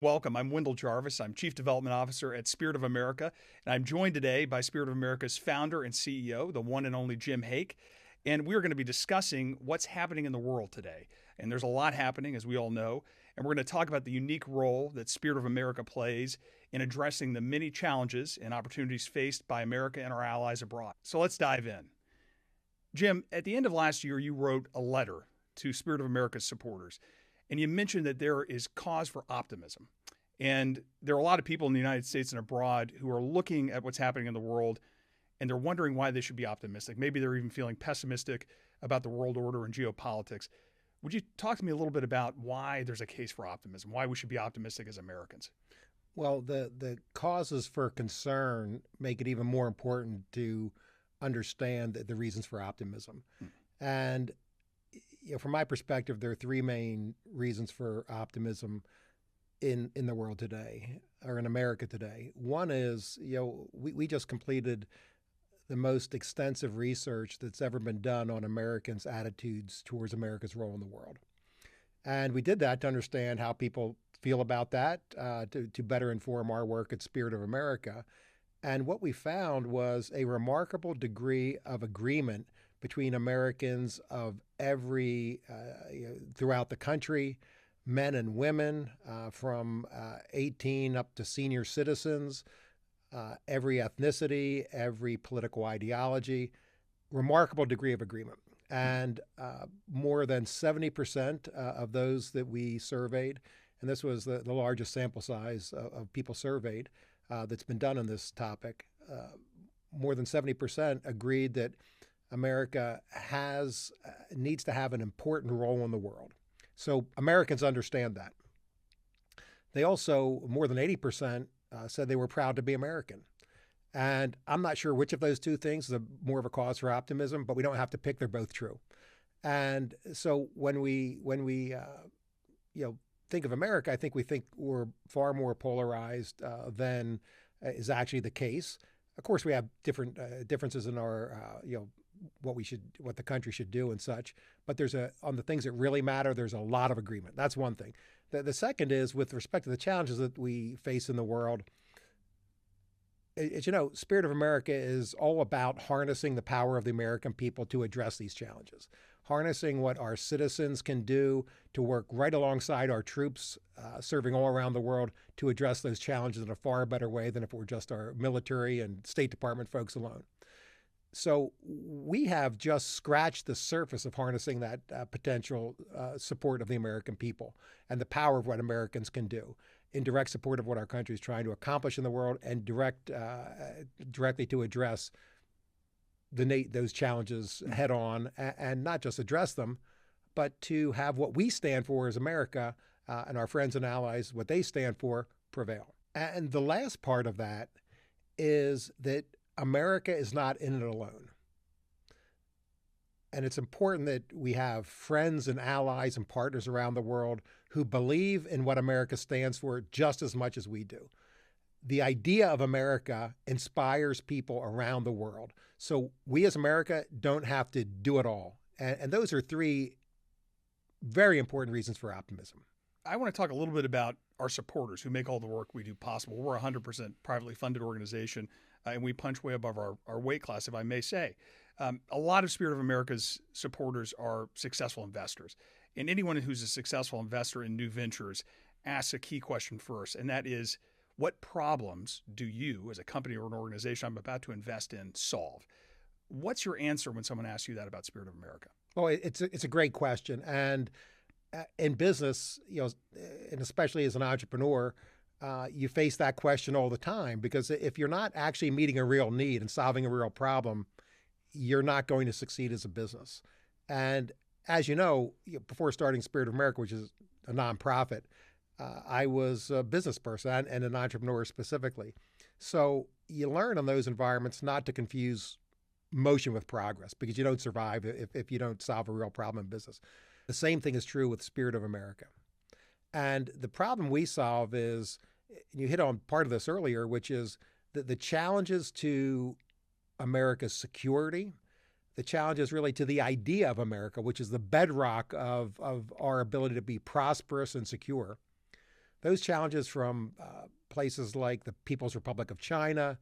Welcome. I'm Wendell Jarvis. I'm Chief Development Officer at Spirit of America, and I'm joined today by Spirit of America's founder and CEO, the one and only Jim Hake. And we're going to be discussing what's happening in the world today. And there's a lot happening, as we all know. And we're going to talk about the unique role that Spirit of America plays in addressing the many challenges and opportunities faced by America and our allies abroad. So let's dive in. Jim, at the end of last year, you wrote a letter to Spirit of America's supporters. And you mentioned that there is cause for optimism. And there are a lot of people in the United States and abroad who are looking at what's happening in the world and they're wondering why they should be optimistic. Maybe they're even feeling pessimistic about the world order and geopolitics. Would you talk to me a little bit about why there's a case for optimism, why we should be optimistic as Americans? Well, the causes for concern make it even more important to understand the reasons for optimism. And from my perspective, there are three main reasons for optimism in the world today, or in America today. One is, we just completed the most extensive research that's ever been done on Americans' attitudes towards America's role in the world. And we did that to understand how people feel about that, to better inform our work at Spirit of America. And what we found was a remarkable degree of agreement between Americans of every, throughout the country, men and women, from 18 up to senior citizens, every ethnicity, every political ideology, remarkable degree of agreement. And more than 70% of those that we surveyed, and this was the largest sample size of people surveyed that's been done on this topic, more than 70% agreed that America needs to have an important role in the world. So Americans understand that. They also, more than 80%, said they were proud to be American. And I'm not sure which of those two things is more of a cause for optimism, but we don't have to pick. They're both true. And so when we think of America, I think we think we're far more polarized than is actually the case. Of course, we have different differences in our what the country should do and such. But on the things that really matter, there's a lot of agreement. That's one thing. The second is with respect to the challenges that we face in the world. Spirit of America is all about harnessing the power of the American people to address these challenges, harnessing what our citizens can do to work right alongside our troops serving all around the world to address those challenges in a far better way than if it were just our military and State Department folks alone. So we have just scratched the surface of harnessing that potential support of the American people and the power of what Americans can do in direct support of what our country is trying to accomplish in the world and directly to address those challenges head on, and not just address them, but to have what we stand for as America and our friends and allies, what they stand for, prevail. And the last part of that is that America is not in it alone. And it's important that we have friends and allies and partners around the world who believe in what America stands for just as much as we do. The idea of America inspires people around the world. So we as America don't have to do it all. And those are three very important reasons for optimism. I want to talk a little bit about our supporters who make all the work we do possible. We're a 100% privately funded organization, and we punch way above our weight class, if I may say. A lot of Spirit of America's supporters are successful investors. And anyone who's a successful investor in new ventures asks a key question first, and that is, what problems do you, as a company or an organization I'm about to invest in, solve? What's your answer when someone asks you that about Spirit of America? Well, it's a great question. And in business, and especially as an entrepreneur, you face that question all the time, because if you're not actually meeting a real need and solving a real problem, you're not going to succeed as a business. And as you know, before starting Spirit of America, which is a nonprofit, I was a business person and an entrepreneur specifically. So you learn in those environments not to confuse motion with progress, because you don't survive if you don't solve a real problem in business. The same thing is true with Spirit of America. And the problem we solve is, you hit on part of this earlier, which is the challenges to America's security, the challenges really to the idea of America, which is the bedrock of our ability to be prosperous and secure. Those challenges from places like the People's Republic of China,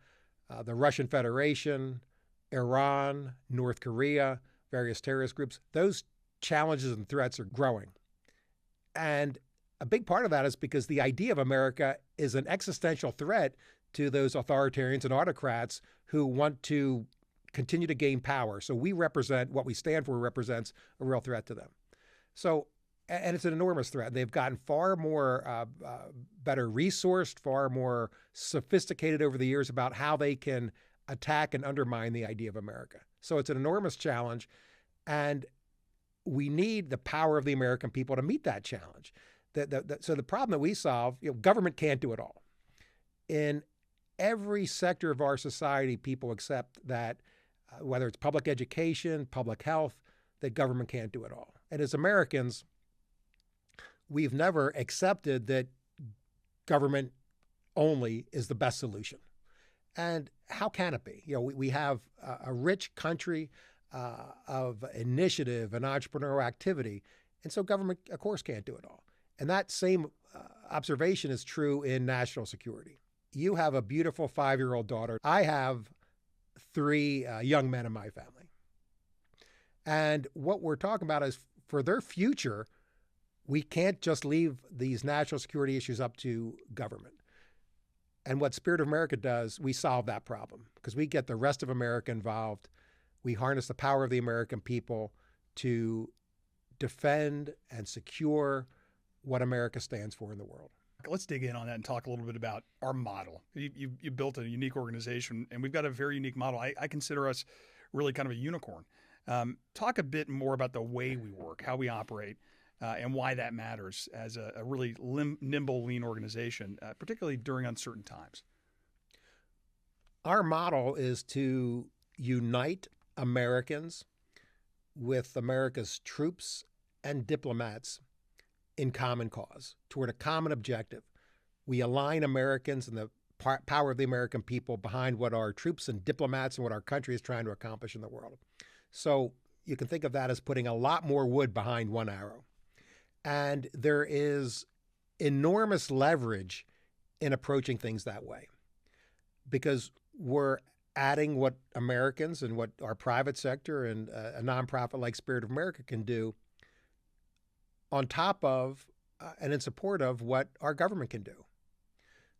the Russian Federation, Iran, North Korea, various terrorist groups, those challenges and threats are growing. And a big part of that is because the idea of America is an existential threat to those authoritarians and autocrats who want to continue to gain power. So we represent, what we stand for represents a real threat to them. So, and it's an enormous threat. They've gotten far more better resourced, far more sophisticated over the years about how they can attack and undermine the idea of America. So it's an enormous challenge, and we need the power of the American people to meet that challenge. So the problem that we solve, government can't do it all. In every sector of our society, people accept that whether it's public education, public health, that government can't do it all. And as Americans, we've never accepted that government only is the best solution. And how can it be? We have a rich country of initiative and entrepreneurial activity. And so government, of course, can't do it all. And that same observation is true in national security. You have a beautiful 5-year-old daughter. I have 3 young men in my family. And what we're talking about is for their future, we can't just leave these national security issues up to government. And what Spirit of America does, we solve that problem because we get the rest of America involved. We harness the power of the American people to defend and secure what America stands for in the world. Let's dig in on that and talk a little bit about our model. You built a unique organization, and we've got a very unique model. I consider us really kind of a unicorn. Talk a bit more about the way we work, how we operate, and why that matters as a really nimble, lean organization, particularly during uncertain times. Our model is to unite Americans with America's troops and diplomats in common cause, toward a common objective. We align Americans and the power of the American people behind what our troops and diplomats and what our country is trying to accomplish in the world. So you can think of that as putting a lot more wood behind one arrow. And there is enormous leverage in approaching things that way because we're adding what Americans and what our private sector and a nonprofit like Spirit of America can do on top of and in support of what our government can do.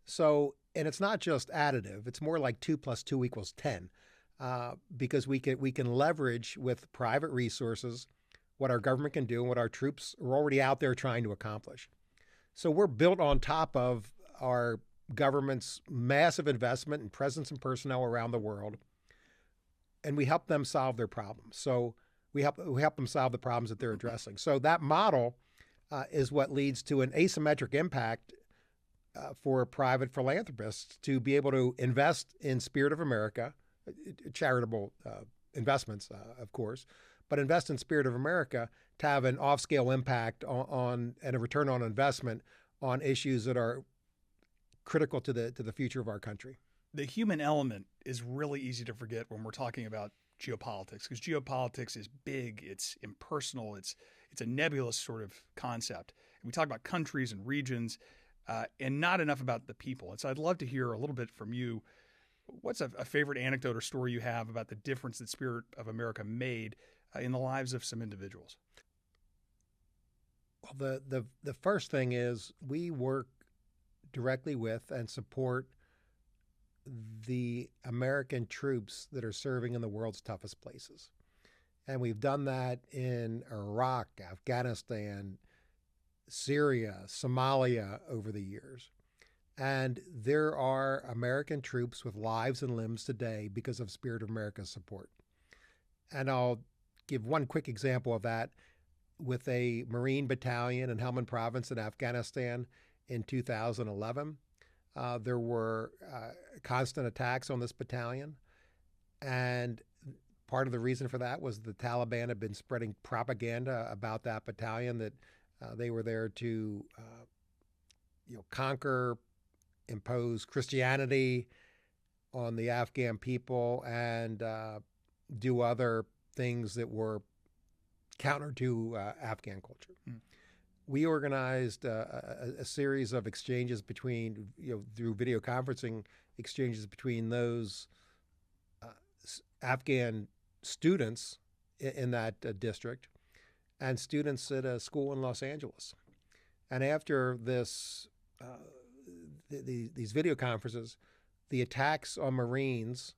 So, and it's not just additive, it's more like 2 + 2 = 10, because we can leverage with private resources what our government can do and what our troops are already out there trying to accomplish. So we're built on top of our government's massive investment and presence and personnel around the world, and we help them solve their problems. So we help them solve the problems that they're addressing. So that model is what leads to an asymmetric impact for private philanthropists to be able to invest in Spirit of America, charitable investments, of course, but invest in Spirit of America to have an off-scale impact on and a return on investment on issues that are critical to the future of our country. The human element is really easy to forget when we're talking about geopolitics, because geopolitics is big, it's impersonal, it's a nebulous sort of concept. And we talk about countries and regions, and not enough about the people. And so I'd love to hear a little bit from you. What's a favorite anecdote or story you have about the difference that Spirit of America made in the lives of some individuals? Well, the first thing is we work directly with and support the American troops that are serving in the world's toughest places. And we've done that in Iraq, Afghanistan, Syria, Somalia over the years. And there are American troops with lives and limbs today because of Spirit of America's support. And I'll give one quick example of that. With a Marine battalion in Helmand Province in Afghanistan in 2011, there were constant attacks on this battalion. And part of the reason for that was the Taliban had been spreading propaganda about that battalion, that they were there to conquer, impose Christianity on the Afghan people and do other things that were counter to Afghan culture. we organized a series of exchanges between, through video conferencing exchanges between those Afghan students in that district and students at a school in Los Angeles. And after these video conferences, the attacks on Marines,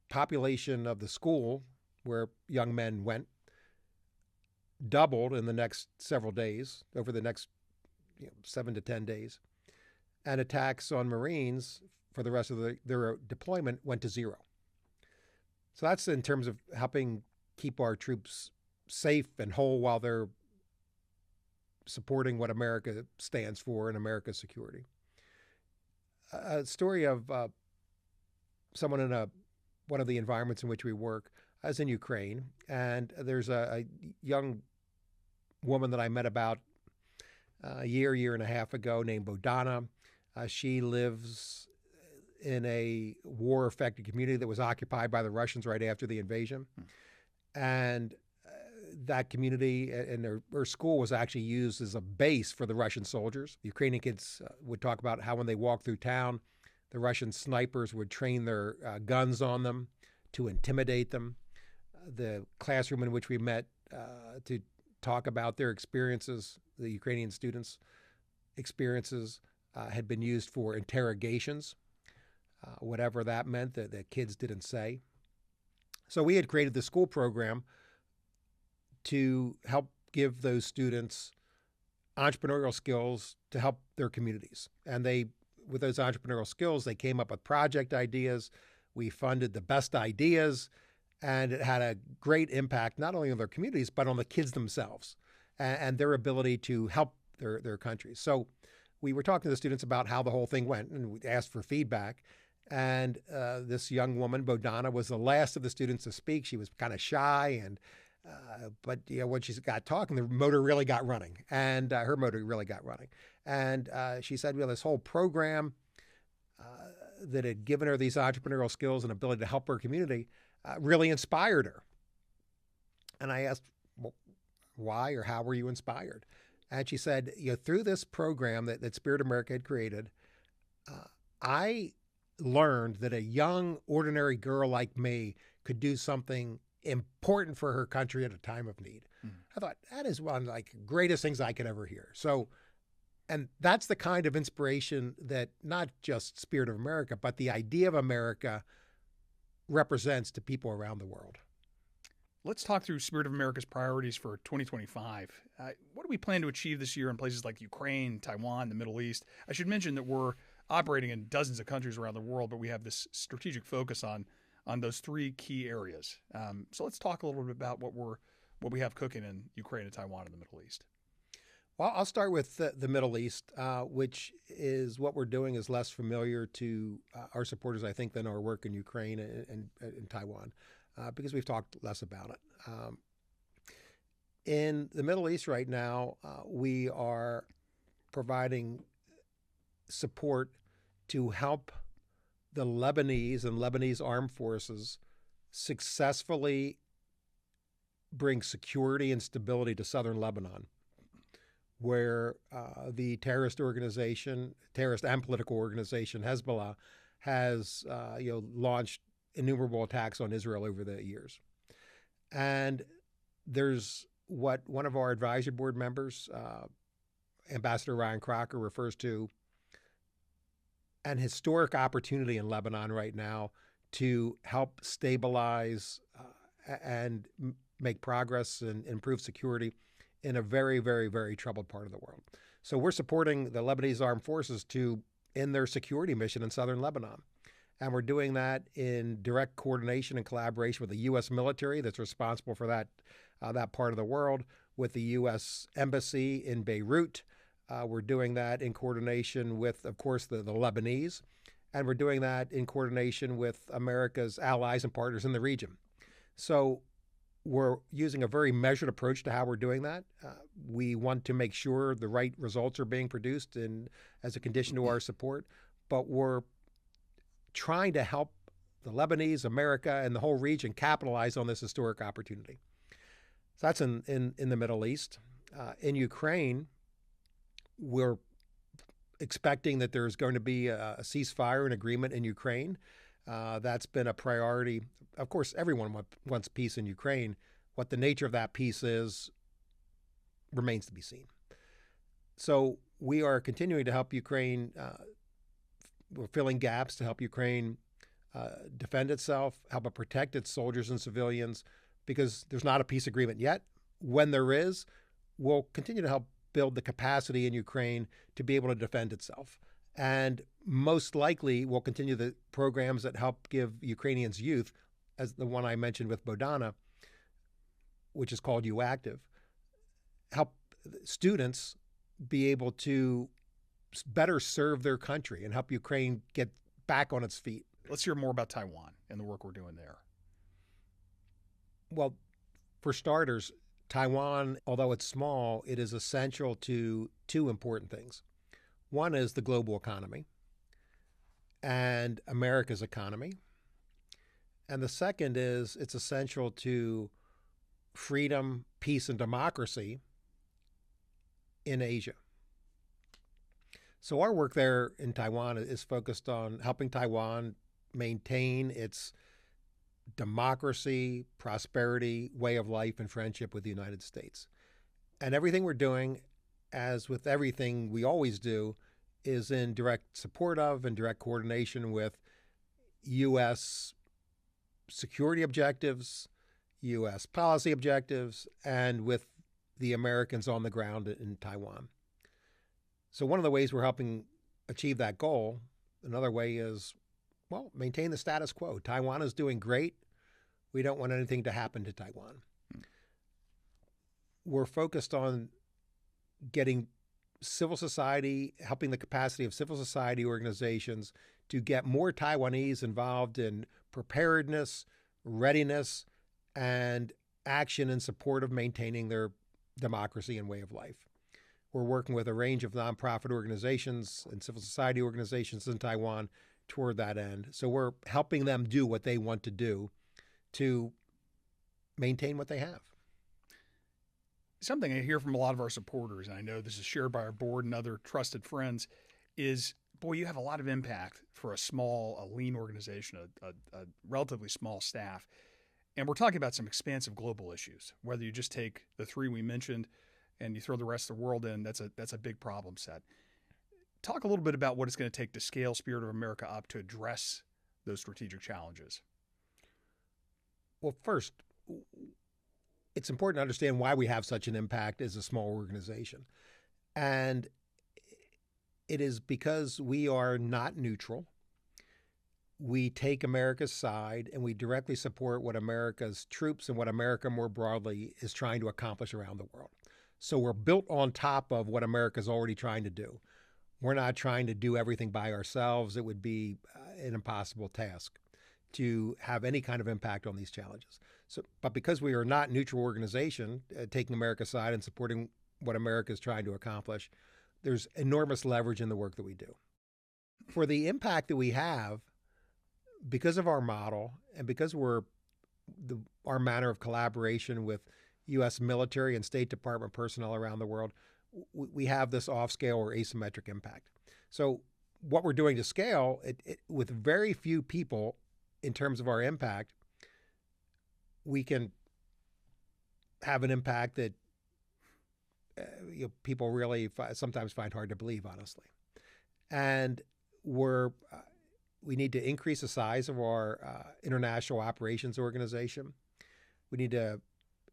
population of the school where young men went, doubled in the next several days, over the next 7 to 10 days. And attacks on Marines for the rest of their deployment went to zero. So that's in terms of helping keep our troops safe and whole while they're supporting what America stands for and America's security. A story of someone in one of the environments in which we work. I was in Ukraine, and there's a young woman that I met about a year and a half ago named Bodana. She lives in a war-affected community that was occupied by the Russians right after the invasion. And that community and her school was actually used as a base for the Russian soldiers. Ukrainian kids would talk about how when they walked through town, the Russian snipers would train their guns on them to intimidate them. The classroom in which we met to talk about their experiences, the Ukrainian students' experiences, had been used for interrogations, whatever that meant that the kids didn't say. So we had created the school program to help give those students entrepreneurial skills to help their communities. And with those entrepreneurial skills, they came up with project ideas. We funded the best ideas, and it had a great impact not only on their communities, but on the kids themselves and their ability to help their countries. So we were talking to the students about how the whole thing went, and we asked for feedback. And this young woman, Bodana, was the last of the students to speak. She was kind of shy, but when she got talking, the motor really got running, and her motor really got running. And she said, this whole program that had given her these entrepreneurial skills and ability to help her community really inspired her. And I asked, why or how were you inspired? And she said, through this program that Spirit America had created, I learned that a young, ordinary girl like me could do something important for her country at a time of need. I thought, that is one of the greatest things I could ever hear. So, and that's the kind of inspiration that not just Spirit of America, but the idea of America represents to people around the world. Let's talk through Spirit of America's priorities for 2025. What do we plan to achieve this year in places like Ukraine, Taiwan, the Middle East? I should mention that we're operating in dozens of countries around the world, but we have this strategic focus on those three key areas. So let's talk a little bit about what we have cooking in Ukraine and Taiwan and the Middle East. Well, I'll start with the Middle East, which is what we're doing is less familiar to our supporters, I think, than our work in Ukraine and Taiwan, because we've talked less about it. In the Middle East right now, we are providing support to help the Lebanese and Lebanese armed forces successfully bring security and stability to southern Lebanon, where the terrorist and political organization Hezbollah has launched innumerable attacks on Israel over the years. And there's what one of our advisory board members, Ambassador Ryan Crocker, refers to an historic opportunity in Lebanon right now to help stabilize and make progress and improve security in a very, very, very troubled part of the world. So we're supporting the Lebanese armed forces in their security mission in southern Lebanon. And we're doing that in direct coordination and collaboration with the U.S. military that's responsible for that part of the world, with the U.S. Embassy in Beirut. We're doing that in coordination with, of course, the Lebanese. And we're doing that in coordination with America's allies and partners in the region. So we're using a very measured approach to how we're doing that. We want to make sure the right results are being produced as a condition to our support, but we're trying to help the Lebanese, America, and the whole region capitalize on this historic opportunity. So that's in the Middle East. In Ukraine, We're expecting that there's going to be a ceasefire and agreement in Ukraine. That's been a priority. Of course, everyone wants peace in Ukraine. What the nature of that peace is remains to be seen. So we are continuing to help Ukraine. We're filling gaps to help Ukraine defend itself, help it protect its soldiers and civilians, because there's not a peace agreement yet. When there is, we'll continue to help build the capacity in Ukraine to be able to defend itself. And most likely, we'll continue the programs that help give Ukrainians youth, as the one I mentioned with Bodana, which is called UActive, help students be able to better serve their country and help Ukraine get back on its feet. Let's hear more about Taiwan and the work we're doing there. Well, for starters, Taiwan, although it's small, it is essential to two important things. One is the global economy and America's economy. And the second is it's essential to freedom, peace, and democracy in Asia. So our work there in Taiwan is focused on helping Taiwan maintain its democracy, prosperity, way of life, and friendship with the United States. And everything we're doing, as with everything we always do, is in direct support of and direct coordination with U.S. security objectives, U.S. policy objectives, and with the Americans on the ground in Taiwan. So one of the ways we're helping achieve that goal, another way is, well, maintain the status quo. Taiwan is doing great. We don't want anything to happen to Taiwan. We're focused on getting civil society, helping the capacity of civil society organizations to get more Taiwanese involved in preparedness, readiness, and action in support of maintaining their democracy and way of life. We're working with a range of nonprofit organizations and civil society organizations in Taiwan toward that end. So we're helping them do what they want to do to maintain what they have. Something I hear from a lot of our supporters, and I know this is shared by our board and other trusted friends, is, boy, you have a lot of impact for a lean organization, a relatively small staff. And we're talking about some expansive global issues. Whether you just take the three we mentioned and you throw the rest of the world in, that's a big problem set. Talk a little bit about what it's going to take to scale Spirit of America up to address those strategic challenges. Well, first, it's important to understand why we have such an impact as a small organization. And it is because we are not neutral. We take America's side and we directly support what America's troops and what America more broadly is trying to accomplish around the world. So we're built on top of what America's already trying to do. We're not trying to do everything by ourselves. It would be an impossible task to have any kind of impact on these challenges. But because we are not a neutral organization, taking America's side and supporting what America is trying to accomplish, there's enormous leverage in the work that we do. For the impact that we have, because of our model and because our manner of collaboration with U.S. military and State Department personnel around the world, we have this off-scale or asymmetric impact. So what we're doing to scale, with very few people in terms of our impact, we can have an impact that people really sometimes find hard to believe, honestly. And we need to increase the size of our international operations organization. We need to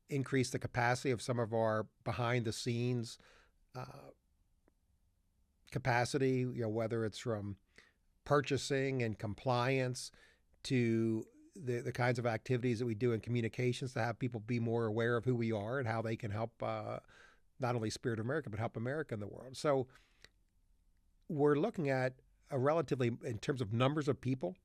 increase the capacity of some of our behind-the-scenes capacity, whether it's from purchasing and compliance to the kinds of activities that we do in communications to have people be more aware of who we are and how they can help not only Spirit of America, but help America in the world. So we're looking at a relatively, in terms of numbers of people,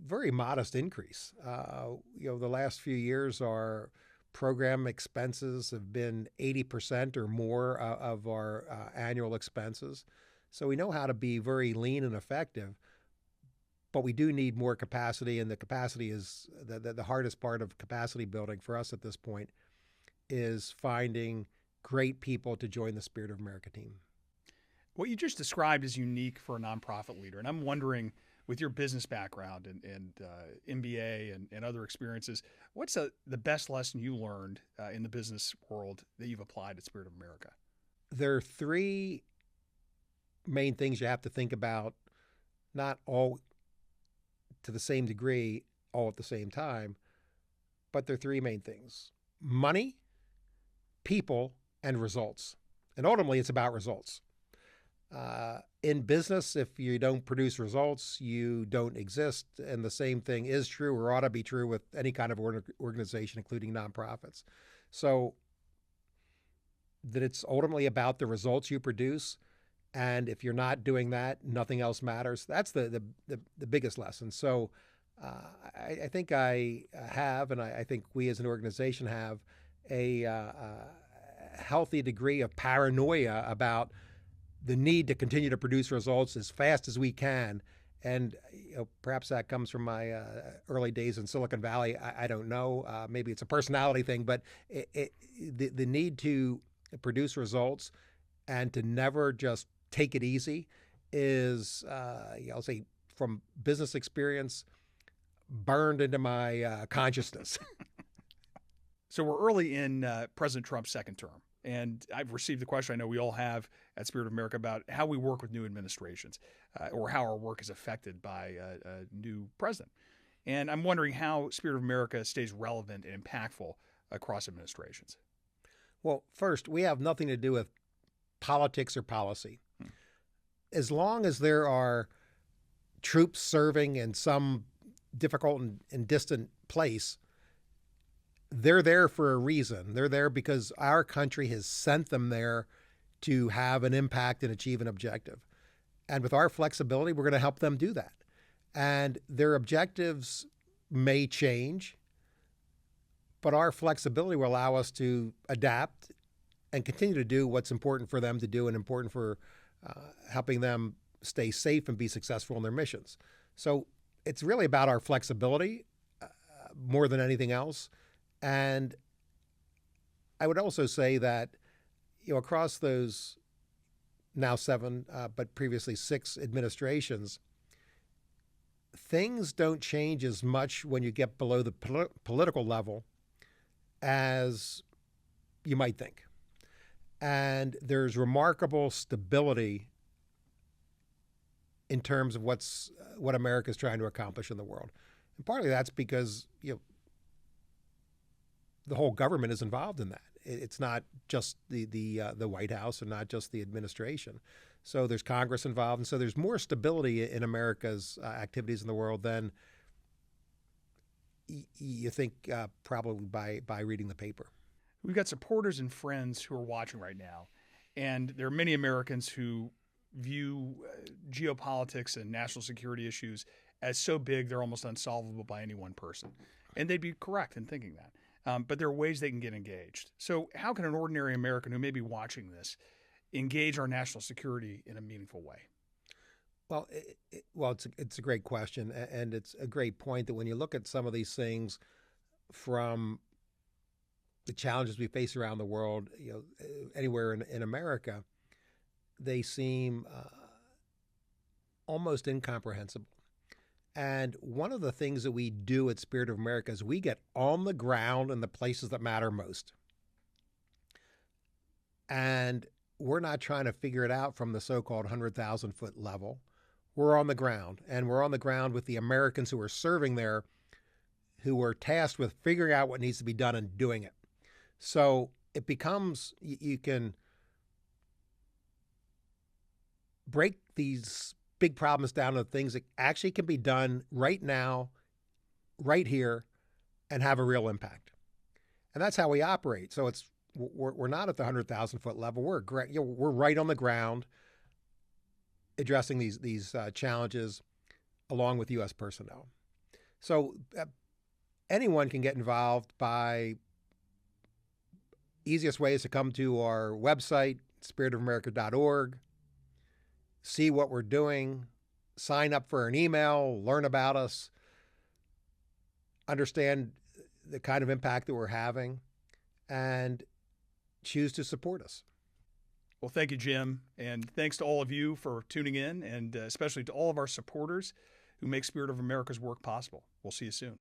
very modest increase. The last few years, our program expenses have been 80% or more of our annual expenses. So we know how to be very lean and effective, but we do need more capacity, and the capacity is the hardest part of capacity building for us at this point is finding great people to join the Spirit of America team. What you just described is unique for a nonprofit leader. And I'm wondering, with your business background and MBA and other experiences, what's the best lesson you learned in the business world that you've applied at Spirit of America? There are three main things you have to think about, not all to the same degree, all at the same time, but there are three main things: money, people, and results. And ultimately, it's about results. In business, if you don't produce results, you don't exist. And the same thing is true or ought to be true with any kind of organization, including nonprofits. So that it's ultimately about the results you produce. And if you're not doing that, nothing else matters. That's the biggest lesson. So I think I have, and I think we as an organization have a healthy degree of paranoia about the need to continue to produce results as fast as we can. And perhaps that comes from my early days in Silicon Valley. I don't know. Maybe it's a personality thing, but the need to produce results and to never just take it easy is, I'll say, from business experience, burned into my consciousness. So we're early in President Trump's second term. And I've received the question, I know we all have at Spirit of America, about how we work with new administrations or how our work is affected by a new president. And I'm wondering how Spirit of America stays relevant and impactful across administrations. Well, first, we have nothing to do with politics or policy. As long as there are troops serving in some difficult and distant place, they're there for a reason. They're there because our country has sent them there to have an impact and achieve an objective. And with our flexibility, we're going to help them do that. And their objectives may change, but our flexibility will allow us to adapt and continue to do what's important for them to do and important for helping them stay safe and be successful in their missions. So it's really about our flexibility more than anything else. And I would also say that, across those now 7, but previously 6 administrations, things don't change as much when you get below the political level as you might think. And there's remarkable stability in terms of what America is trying to accomplish in the world. And partly that's because, the whole government is involved in that. It's not just the White House and not just the administration. So there's Congress involved, and so there's more stability in America's activities in the world than you think probably by reading the paper. We've got supporters and friends who are watching right now, and there are many Americans who view geopolitics and national security issues as so big they're almost unsolvable by any one person. And they'd be correct in thinking that. But there are ways they can get engaged. So how can an ordinary American who may be watching this engage our national security in a meaningful way? Well, it's a great question, and it's a great point that when you look at some of these things from the challenges we face around the world, anywhere in America, they seem almost incomprehensible. And one of the things that we do at Spirit of America is we get on the ground in the places that matter most. And we're not trying to figure it out from the so-called 100,000-foot level. We're on the ground, and we're on the ground with the Americans who are serving there, who are tasked with figuring out what needs to be done and doing it. So it becomes, you can break these big problems down to things that actually can be done right now, right here, and have a real impact. And that's how we operate. So we're not at the 100,000-foot level. We're right on the ground, addressing these challenges along with U.S. personnel. So anyone can get involved by easiest way is to come to our website, spiritofamerica.org. See what we're doing, sign up for an email, learn about us, understand the kind of impact that we're having, and choose to support us. Well, thank you, Jim. And thanks to all of you for tuning in, and especially to all of our supporters who make Spirit of America's work possible. We'll see you soon.